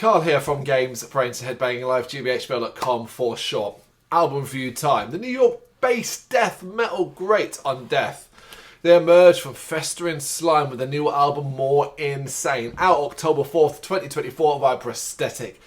Carl here from Brrraaains A Head-Banging Life, gbhblofficial.com for short. Album review time. The New York-based death metal great Undeath. They emerged from festering slime with a new album, More Insane, out October 4th, 2024 via Prosthetic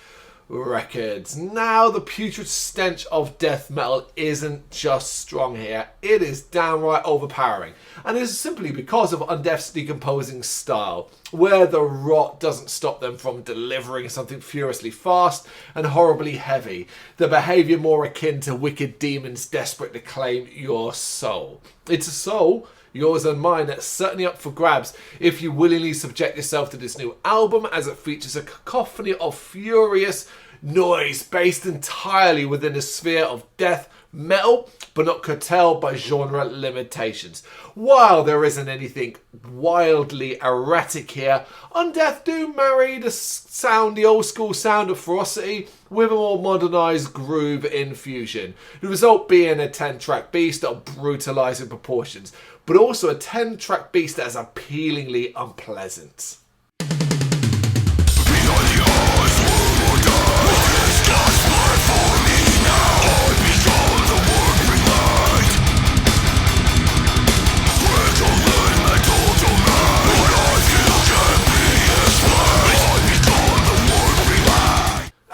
Records. Now, the putrid stench of death metal isn't just strong here, it is downright overpowering. And it is simply because of Undeath's decomposing style, where the rot doesn't stop them from delivering something furiously fast and horribly heavy. The behaviour more akin to wicked demons desperate to claim your soul. It's a soul, yours and mine, that's certainly up for grabs if you willingly subject yourself to this new album, as it features a cacophony of furious noise based entirely within the sphere of death metal, but not curtailed by genre limitations. While there isn't anything wildly erratic here, Undeath do marry the old school sound of ferocity with a more modernised groove infusion. The result being a 10-track beast of brutalising proportions, but also a 10-track beast that is appealingly unpleasant.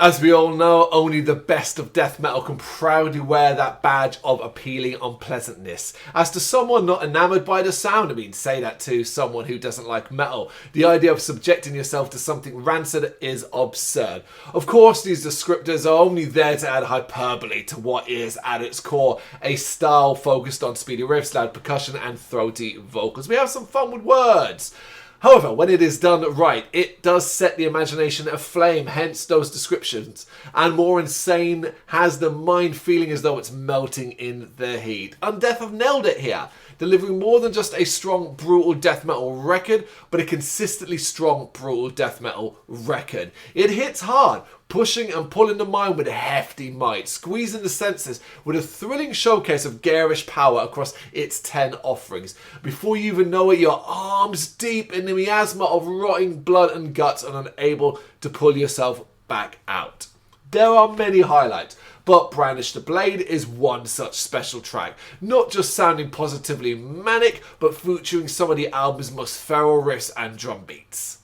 As we all know, only the best of death metal can proudly wear that badge of appealing unpleasantness. As to someone not enamoured by the sound, I mean, say that to someone who doesn't like metal. The idea of subjecting yourself to something rancid is absurd. Of course, these descriptors are only there to add hyperbole to what is, at its core, a style focused on speedy riffs, loud percussion and throaty vocals. We have some fun with words. However, when it is done right, it does set the imagination aflame, hence those descriptions. And More Insane has the mind feeling as though it's melting in the heat. Undeath have nailed it here, delivering more than just a strong, brutal death metal record, but a consistently strong, brutal death metal record. It hits hard, pushing and pulling the mind with a hefty might, squeezing the senses with a thrilling showcase of garish power across its 10 offerings. Before you even know it, you're arms deep in the miasma of rotting blood and guts and unable to pull yourself back out. There are many highlights, but Brandish the Blade is one such special track. Not just sounding positively manic, but featuring some of the album's most feral riffs and drum beats.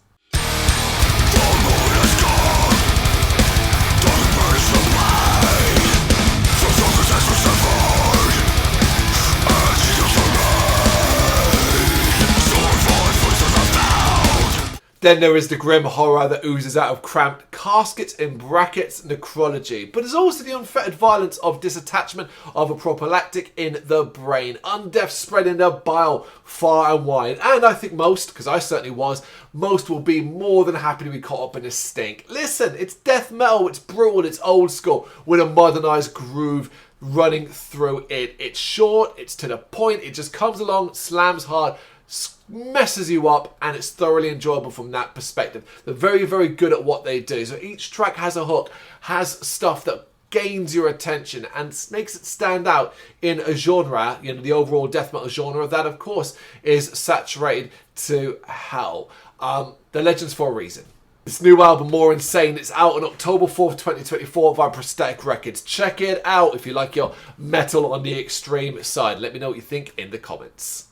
Then there is the grim horror that oozes out of cramped caskets in brackets necrology. But there's also the unfettered violence of disattachment of a prophylactic in the brain. Undeath spreading their bile far and wide. And I think most, because I certainly was, most will be more than happy to be caught up in this stink. Listen, it's death metal, it's brutal, it's old school, with a modernised groove running through it. It's short, it's to the point, it just comes along, slams hard, messes you up, and it's thoroughly enjoyable from that perspective. They're very, very good at what they do. So each track has a hook, has stuff that gains your attention and makes it stand out in a genre, you know, the overall death metal genre that, of course, is saturated to hell. The legend's for a reason. This new album, More Insane, it's out on October 4th, 2024 via Prosthetic Records. Check it out if you like your metal on the extreme side. Let me know what you think in the comments.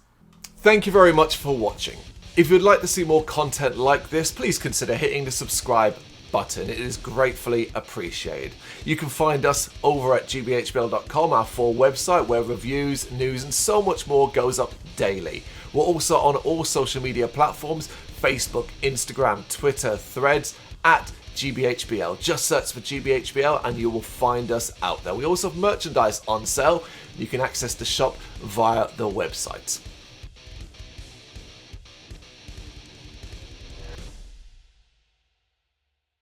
Thank you very much for watching. If you'd like to see more content like this, please consider hitting the subscribe button. It is gratefully appreciated. You can find us over at gbhbl.com, our full website, where reviews, news and so much more goes up daily. We're also on all social media platforms, Facebook, Instagram, Twitter, Threads, at gbhbl. Just search for gbhbl and you will find us out there. We also have merchandise on sale. You can access the shop via the website.